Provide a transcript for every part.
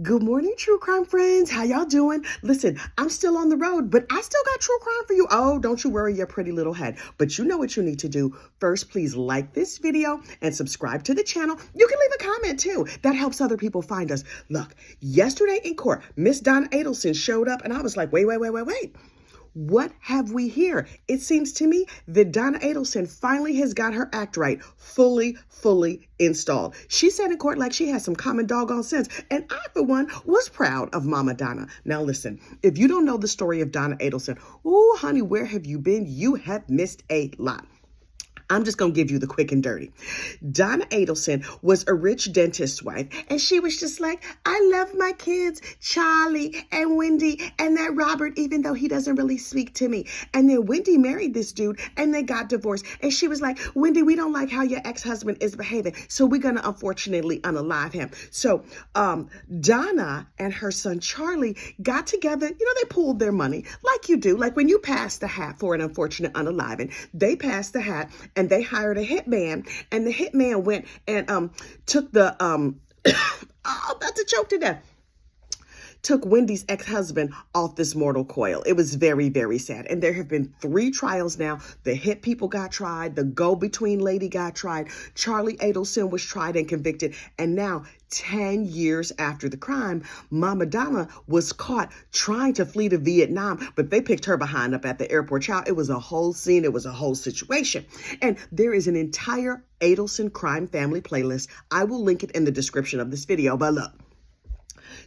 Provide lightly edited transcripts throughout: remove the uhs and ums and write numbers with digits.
Good morning, true crime friends. How y'all doing? Listen, I'm still on the road, but I still got true crime for you. Oh, don't you worry your pretty little head. But you know what you need to do. First, please like this video and subscribe to the channel. You can leave a comment too. That helps other people find us. Look, yesterday in court, Miss Donna Adelson showed up and I was like, wait. What have we here? It seems to me that Donna Adelson finally has got her act right, fully installed. She said in court like she had some common doggone sense, and I, for one, was proud of Mama Donna. Now listen, if you don't know the story of Donna Adelson, oh honey, where have you been? You have missed a lot. I'm just going to give you the quick and dirty. Donna Adelson was a rich dentist's wife, and she was just like, I love my kids, Charlie and Wendy and that Robert, even though he doesn't really speak to me. And then Wendy married this dude, and they got divorced. And she was like, Wendy, we don't like how your ex-husband is behaving, so we're going to unfortunately unalive him. So Donna and her son Charlie got together. You know, they pooled their money like you do. Like when you pass the hat for an unfortunate unaliving, they passed the hat and they hired a hitman, and the hitman went and took the about to choke to death. Took Wendy's ex-husband off this mortal coil. It was very sad. And there have been 3 trials now. The hit people got tried. The go-between lady got tried. Charlie Adelson was tried and convicted. And now, 10 years after the crime, Mama Donna was caught trying to flee to Vietnam, but they picked her behind up at the airport. Child, it was a whole scene. It was a whole situation. And there is an entire Adelson crime family playlist. I will link it in the description of this video. But look.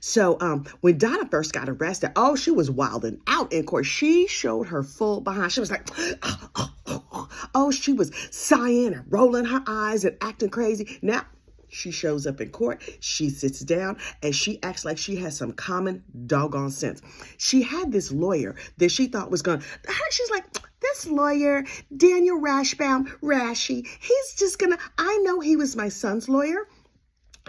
So when Donna first got arrested, she was wilding out in court. She showed her full behind. She was like, she was sighing and rolling her eyes and acting crazy. Now, she shows up in court, she sits down, and she acts like she has some common doggone sense. She had this lawyer that she thought was going to, she's like, this lawyer, Daniel Rashy, he's just going to, I know he was my son's lawyer.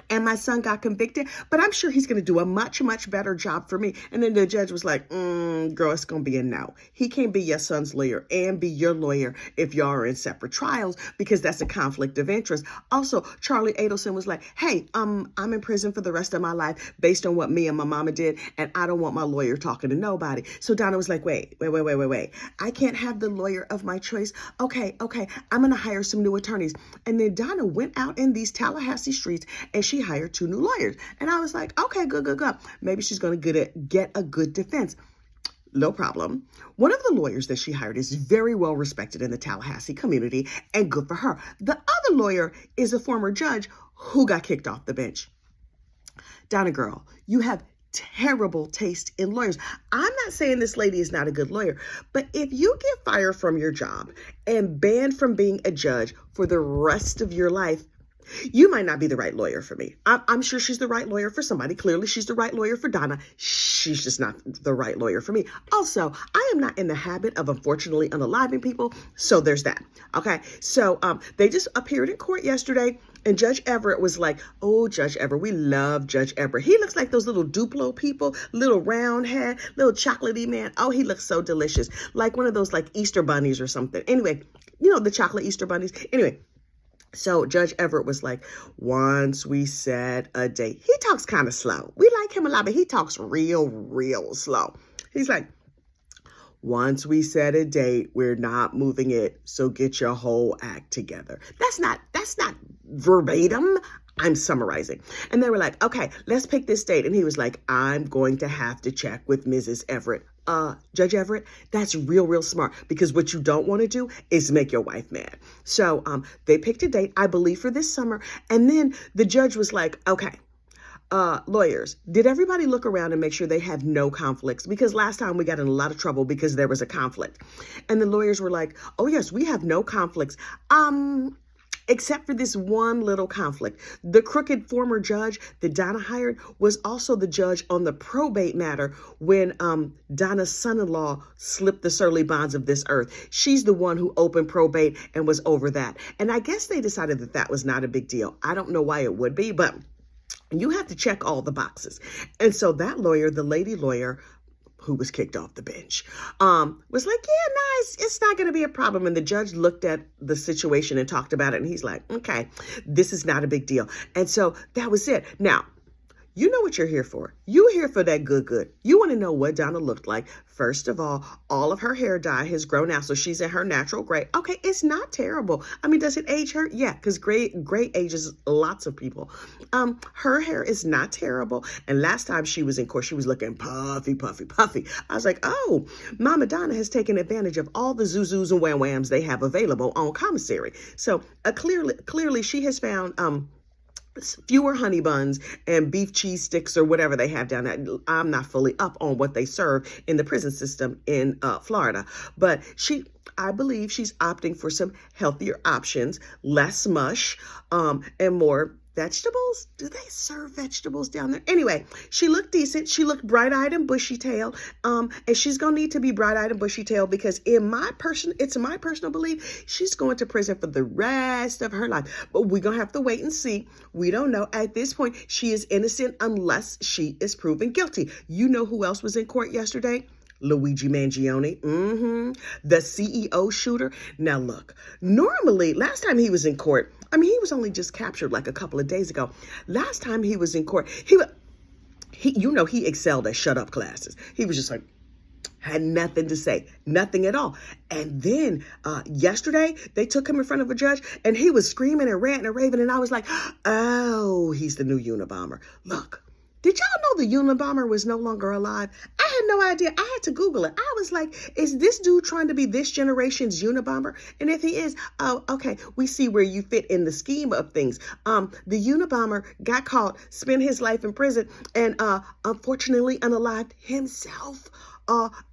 And my son got convicted, but I'm sure he's going to do a much better job for me. And then the judge was like, girl, it's going to be a no. He can't be your son's lawyer and be your lawyer if y'all are in separate trials, because that's a conflict of interest. Also, Charlie Adelson was like, hey, I'm in prison for the rest of my life based on what me and my mama did, and I don't want my lawyer talking to nobody. So Donna was like, wait. I can't have the lawyer of my choice. Okay, I'm going to hire some new attorneys. And then Donna went out in these Tallahassee streets and she hired 2 new lawyers. And I was like, okay, good. Maybe she's going to get a good defense. No problem. One of the lawyers that she hired is very well respected in the Tallahassee community, and good for her. The other lawyer is a former judge who got kicked off the bench. Donna girl, you have terrible taste in lawyers. I'm not saying this lady is not a good lawyer, but if you get fired from your job and banned from being a judge for the rest of your life, you might not be the right lawyer for me. I'm sure she's the right lawyer for somebody. Clearly, she's the right lawyer for Donna. She's just not the right lawyer for me. Also, I am not in the habit of unfortunately unaliving people, so there's that. Okay, so they just appeared in court yesterday, and Judge Everett was like, oh, Judge Everett, we love Judge Everett. He looks like those little Duplo people, little round head, little chocolatey man. Oh, he looks so delicious, like one of those like Easter bunnies or something. Anyway, you know, the chocolate Easter bunnies. Anyway. So Judge Everett was like, once we set a date. He talks kind of slow. We like him a lot, but he talks real slow. He's like, once we set a date, we're not moving it. So get your whole act together. That's not verbatim. I'm summarizing. And they were like, okay, let's pick this date. And he was like, I'm going to have to check with Mrs. Everett. Judge Everett, that's real smart, because what you don't want to do is make your wife mad. So they picked a date, I believe, for this summer. And then the judge was like, okay, lawyers, did everybody look around and make sure they have no conflicts? Because last time we got in a lot of trouble because there was a conflict. And the lawyers were like, oh yes, we have no conflicts. Except for this one little conflict. The crooked former judge that Donna hired was also the judge on the probate matter when Donna's son-in-law slipped the surly bonds of this earth. She's the one who opened probate and was over that. And I guess they decided that that was not a big deal. I don't know why it would be, but you have to check all the boxes. And so that lawyer, the lady lawyer, who was kicked off the bench, was like, yeah, nice, it's not going to be a problem. And the judge looked at the situation and talked about it. And he's like, okay, this is not a big deal. And so that was it. Now, You know what you're here for. You're here for that good. You want to know what Donna looked like. First of all of her hair dye has grown out, so she's in her natural gray. Okay, it's not terrible. I mean, does it age her? Yeah, because gray ages lots of people. Her hair is not terrible. And last time she was in court, she was looking puffy. I was like, oh, Mama Donna has taken advantage of all the zuzus and wham-whams they have available on commissary. So clearly she has found fewer honey buns and beef cheese sticks or whatever they have down there. I'm not fully up on what they serve in the prison system in Florida, but I believe she's opting for some healthier options, less mush, and more vegetables. Do they serve vegetables down there? Anyway, she looked decent. She looked bright-eyed and bushy-tailed. And she's going to need to be bright-eyed and bushy-tailed because it's my personal belief, she's going to prison for the rest of her life. But we're going to have to wait and see. We don't know. At this point, she is innocent unless she is proven guilty. You know who else was in court yesterday? Luigi Mangione, the CEO shooter. Now look, normally, last time he was in court, I mean, he was only just captured like a couple of days ago. Last time he was in court, he excelled at shut up classes. He was just like, had nothing to say, nothing at all. And then yesterday, they took him in front of a judge and he was screaming and ranting and raving. And I was like, oh, he's the new Unabomber. Look. Did y'all know the Unabomber was no longer alive? I had no idea. I had to Google it. I was like, is this dude trying to be this generation's Unabomber? And if he is, oh, okay, we see where you fit in the scheme of things. The Unabomber got caught, spent his life in prison, and unfortunately unalived himself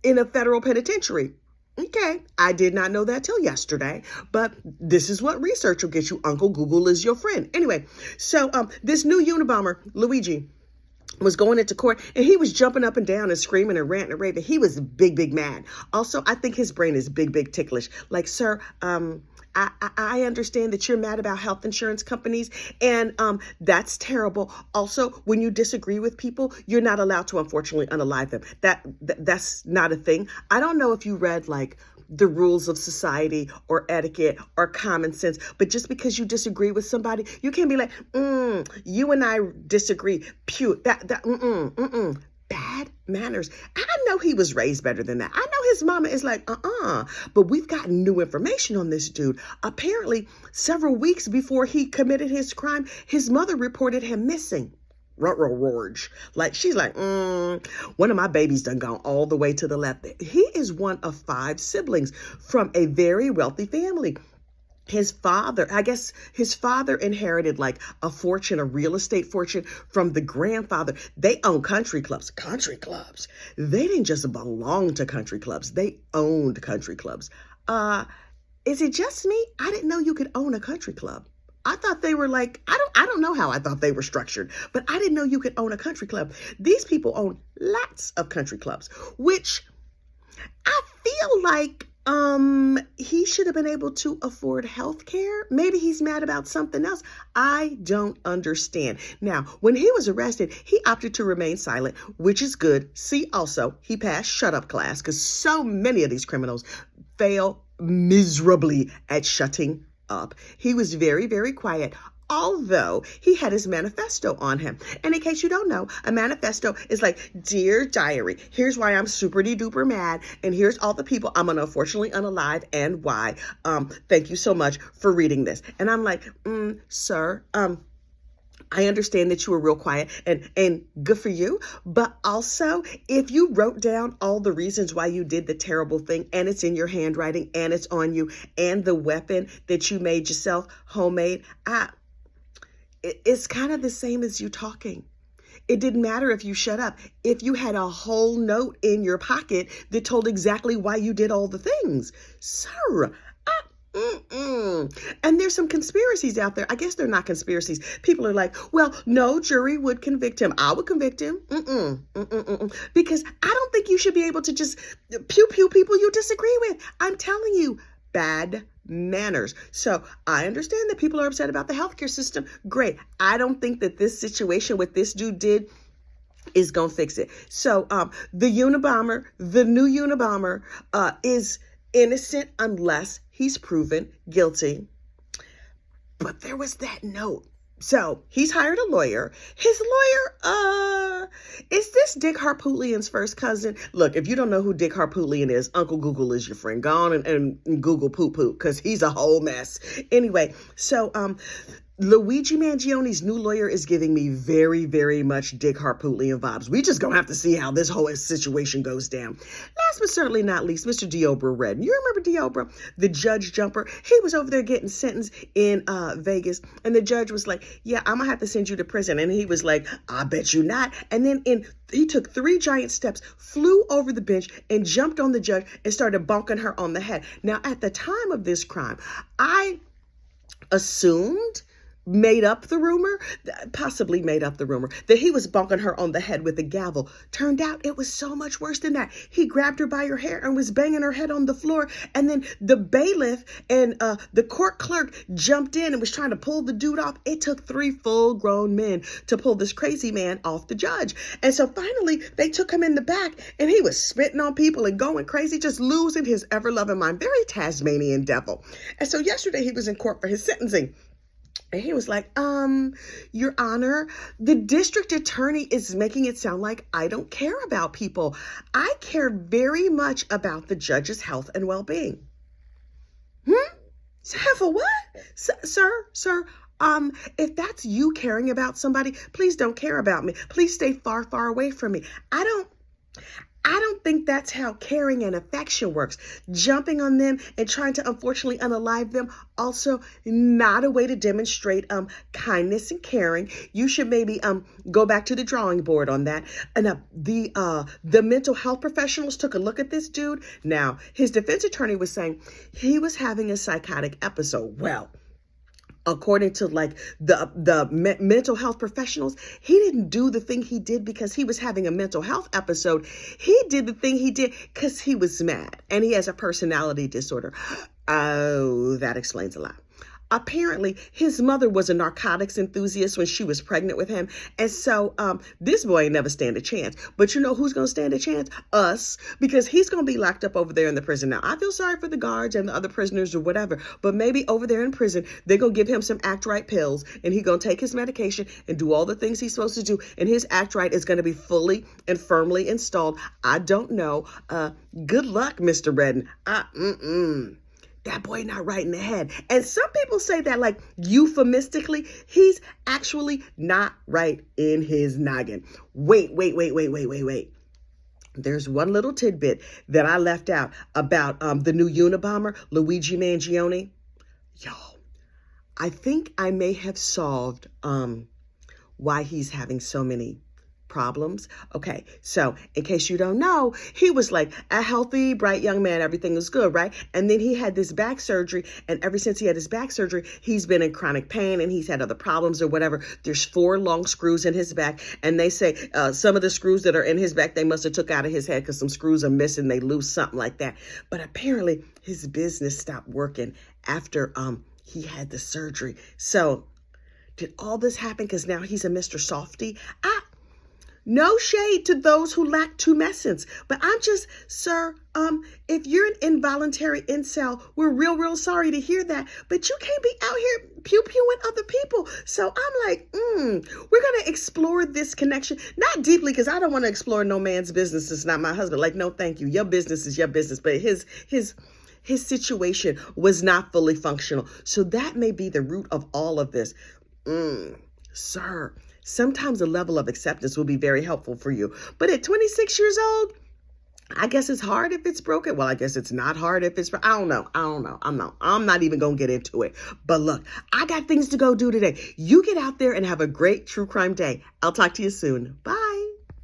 in a federal penitentiary. Okay, I did not know that till yesterday, but this is what research will get you. Uncle Google is your friend. Anyway, so this new Unabomber, Luigi, was going into court and he was jumping up and down and screaming and ranting and raving. He was big mad. Also, I think his brain is big ticklish. Like, sir, I understand that you're mad about health insurance companies and that's terrible. Also, when you disagree with people, you're not allowed to unfortunately unalive them. That's not a thing. I don't know if you read like the rules of society or etiquette or common sense, but just because you disagree with somebody, you can't be like, you and I disagree. Bad manners. I know he was raised better than that. I know his mama is like, but we've gotten new information on this dude. Apparently, several weeks before he committed his crime, his mother reported him missing. Rorge. Like, she's like, one of my babies done gone all the way to the left. He is one of 5 siblings from a very wealthy family. His father inherited like a fortune, a real estate fortune from the grandfather. They own country clubs. They didn't just belong to country clubs. They owned country clubs. Is it just me? I didn't know you could own a country club. I thought they were like, I don't know how I thought they were structured, but I didn't know you could own a country club. These people own lots of country clubs, which I feel like he should have been able to afford health care. Maybe he's mad about something else. I don't understand. Now, when he was arrested, he opted to remain silent, which is good. See, also, he passed shut up class because so many of these criminals fail miserably at shutting up. He was very quiet, although he had his manifesto on him. And in case you don't know, a manifesto is like, dear diary, here's why I'm super duper mad. And here's all the people I'm going to unfortunately unalive and why. Thank you so much for reading this. And I'm like, sir, I understand that you were real quiet and good for you. But also, if you wrote down all the reasons why you did the terrible thing and it's in your handwriting and it's on you and the weapon that you made yourself homemade, it's kind of the same as you talking. It didn't matter if you shut up. If you had a whole note in your pocket that told exactly why you did all the things, sir. And there's some conspiracies out there. I guess they're not conspiracies. People are like, well, no jury would convict him. I would convict him. Because I don't think you should be able to just pew people you disagree with. I'm telling you, bad manners. So I understand that people are upset about the healthcare system. Great. I don't think that this situation with this dude did is going to fix it. So the new Unabomber is innocent unless he's proven guilty. But there was that note. So he's hired a lawyer. His lawyer, is this Dick Harpootlian's first cousin? Look, if you don't know who Dick Harpootlian is, Uncle Google is your friend. Go on and Google poop poop, because he's a whole mess. Anyway, so Luigi Mangione's new lawyer is giving me very, very much Dick Harpootlian vibes. We just gonna have to see how this whole situation goes down. Last but certainly not least, Mr. Deobra Redden. You remember Deobra, the judge jumper? He was over there getting sentenced in Vegas, and the judge was like, yeah, I'm gonna have to send you to prison. And he was like, I bet you not. And then he took 3 giant steps, flew over the bench, and jumped on the judge and started bonking her on the head. Now, at the time of this crime, I assumed, possibly made up the rumor, that he was bonking her on the head with a gavel. Turned out it was so much worse than that. He grabbed her by her hair and was banging her head on the floor. And then the bailiff and the court clerk jumped in and was trying to pull the dude off. It took 3 full-grown men to pull this crazy man off the judge. And so finally, they took him in the back, and he was spitting on people and going crazy, just losing his ever-loving mind. Very Tasmanian devil. And so yesterday, he was in court for his sentencing. And he was like, Your Honor, the district attorney is making it sound like I don't care about people. I care very much about the judge's health and well-being. For what? Sir, if that's you caring about somebody, please don't care about me. Please stay far, far away from me. I don't think that's how caring and affection works. Jumping on them and trying to unfortunately unalive them, also not a way to demonstrate kindness and caring. You should maybe go back to the drawing board on that. And the mental health professionals took a look at this dude. Now, his defense attorney was saying he was having a psychotic episode. Well, according to the mental health professionals, he didn't do the thing he did because he was having a mental health episode. He did the thing he did because he was mad, and he has a personality disorder. Oh, that explains a lot. Apparently, his mother was a narcotics enthusiast when she was pregnant with him. And so this boy ain't never stand a chance. But you know who's going to stand a chance? Us. Because he's going to be locked up over there in the prison. Now, I feel sorry for the guards and the other prisoners or whatever. But maybe over there in prison, they're going to give him some Act Right pills. And he's going to take his medication and do all the things he's supposed to do. And his Act Right is going to be fully and firmly installed. I don't know. Good luck, Mr. Redden. That boy not right in the head. And some people say that like euphemistically, he's actually not right in his noggin. Wait. There's one little tidbit that I left out about the new Unabomber, Luigi Mangione. Yo, I think I may have solved why he's having so many problems. Okay, so in case you don't know, he was like a healthy, bright young man. Everything was good, right? And then he had this back surgery, and ever since he had his back surgery, he's been in chronic pain and he's had other problems or whatever. There's 4 long screws in his back, and they say some of the screws that are in his back, they must have took out of his head because some screws are missing. They lose something like that. But apparently his business stopped working after he had the surgery. So did all this happen because now he's a Mr. Softy? No shade to those who lack tumescence, but I'm just, sir, if you're an involuntary incel, we're real sorry to hear that, but you can't be out here pew-pewing other people. So I'm like, we're going to explore this connection, not deeply, because I don't want to explore no man's business. It's not my husband. Like, no, thank you. Your business is your business, but his situation was not fully functional. So that may be the root of all of this. Sir, sometimes a level of acceptance will be very helpful for you. But at 26 years old, I guess it's hard if it's broken. Well, I guess it's not hard if it's, I don't know. I'm not even going to get into it. But look, I got things to go do today. You get out there and have a great true crime day. I'll talk to you soon. Bye.